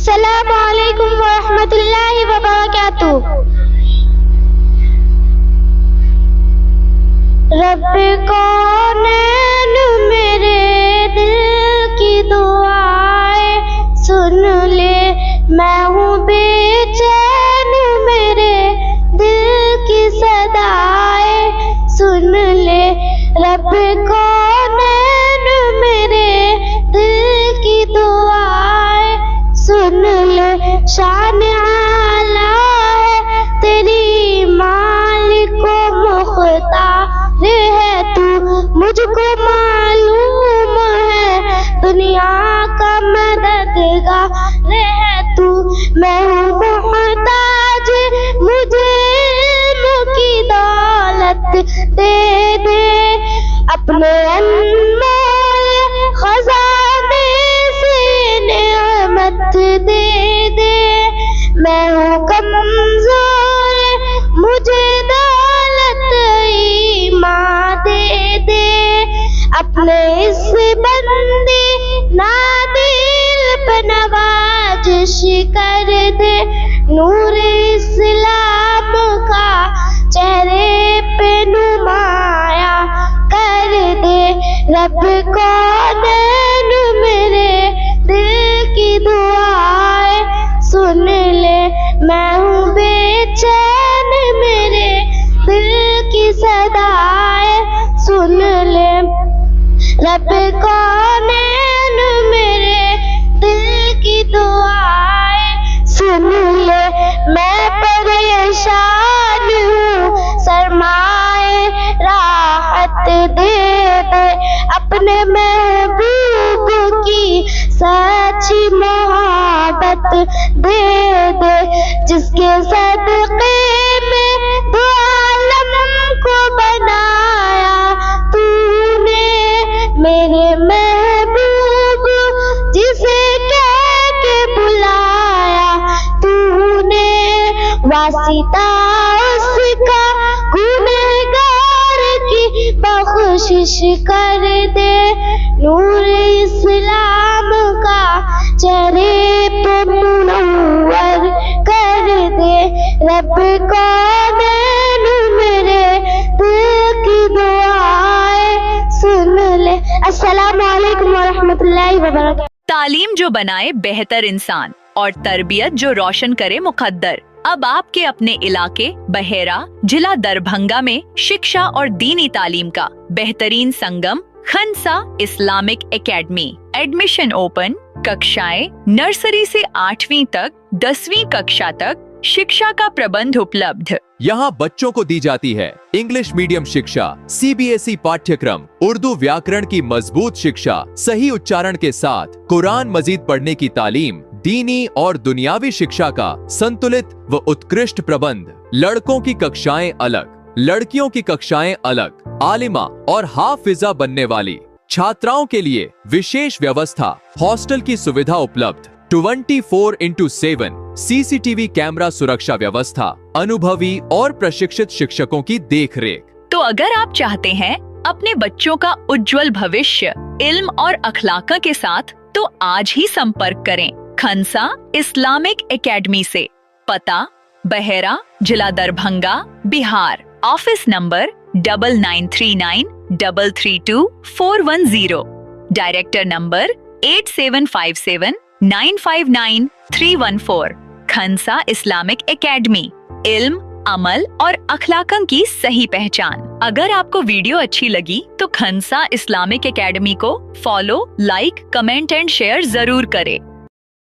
अस्सलामु अलैकुम व रहमतुल्लाहि व बरकातुहू। रब कौनैन मेरे दिल की दुआएं सुन ले, मैं हूँ बेचैन मेरे दिल की सदाएं सुन ले। रब कौनैन मेरे दिल की दुआएं सुन ले। शान आला है तेरी मालिको मुख्तार है तू, मुझको मालूम है दुनिया का मददगार है तू। मैं हूँ मोहताज, मुझे इल्म की दौलत दे दे, अपने अनमोल खजाने से नेमत दे दे। मैं हूँ कमजोर, मुझे दौलत ईमान दे दे, अपने इस बंदी नादिल पे नवाजिश कर दे। नूर इस्लाम का चेहरे पे नुमाया कर दे। रब कौनैन मेरे दिल की दुआएं सुन ले, मैं हूँ बेचैन मेरे दिल की सदाएं सुन ले। रब कौनैन मेरे दिल की दुआएं सुन ले। मैं परेशान हूँ, सरमाए राहत दे दे, अपने महबूब की सच्ची मोहब्बत दे दे, जिसके सदक़े में दो आलम को बनाया तूने। मेरे महबूब जिसे कह के बुलाया तूने, वासिता उसका गुनहगार की बख्शिश कर दे। नूर इस्लाम का चेहरे पे मुनव्वर कर दे। रब कौनैन मेरे दिल की दुआएं सुन ले। अस्सलामु अलैकुम व रहमतुल्लाहि व बरकातुहू। तालीम जो बनाए बेहतर इंसान और तरबियत जो रोशन करे मुकद्दर। अब आपके अपने इलाके बहेरा जिला दरभंगा में शिक्षा और दीनी तालीम का बेहतरीन संगम Khansa Islamic academy. Admission open. कक्षाएं नर्सरी से 8वीं तक, 10वीं कक्षा तक शिक्षा का प्रबंध उपलब्ध। यहाँ बच्चों को दी जाती है इंग्लिश मीडियम शिक्षा, CBSE पाठ्यक्रम, उर्दू व्याकरण की मजबूत शिक्षा, सही उच्चारण के साथ कुरान मजीद पढ़ने की तालीम, दीनी और दुनियावी शिक्षा का संतुलित व उत्कृष्ट प्रबंध। लड़कों की कक्षाएं अलग, लड़कियों की कक्षाएं अलग। आलिमा और हाफिजा बनने वाली छात्राओं के लिए विशेष व्यवस्था, हॉस्टल की सुविधा उपलब्ध, 24/7 CCTV कैमरा सुरक्षा व्यवस्था, अनुभवी और प्रशिक्षित शिक्षकों की देखरेख। तो अगर आप चाहते हैं अपने बच्चों का उज्जवल भविष्य इल्म और अखलाक के साथ, तो आज ही संपर्क करें खनसा इस्लामिक एकेडमी से। पता बहेरा जिला Darbhanga Bihar. Office number 9939332410। Director number 8757959314। Khansa Islamic academy, इल्म, अमल और अखलाकन की सही पहचान। अगर आपको वीडियो अच्छी लगी तो खनसा इस्लामिक एकेडमी को follow, like, comment and share जरूर करें।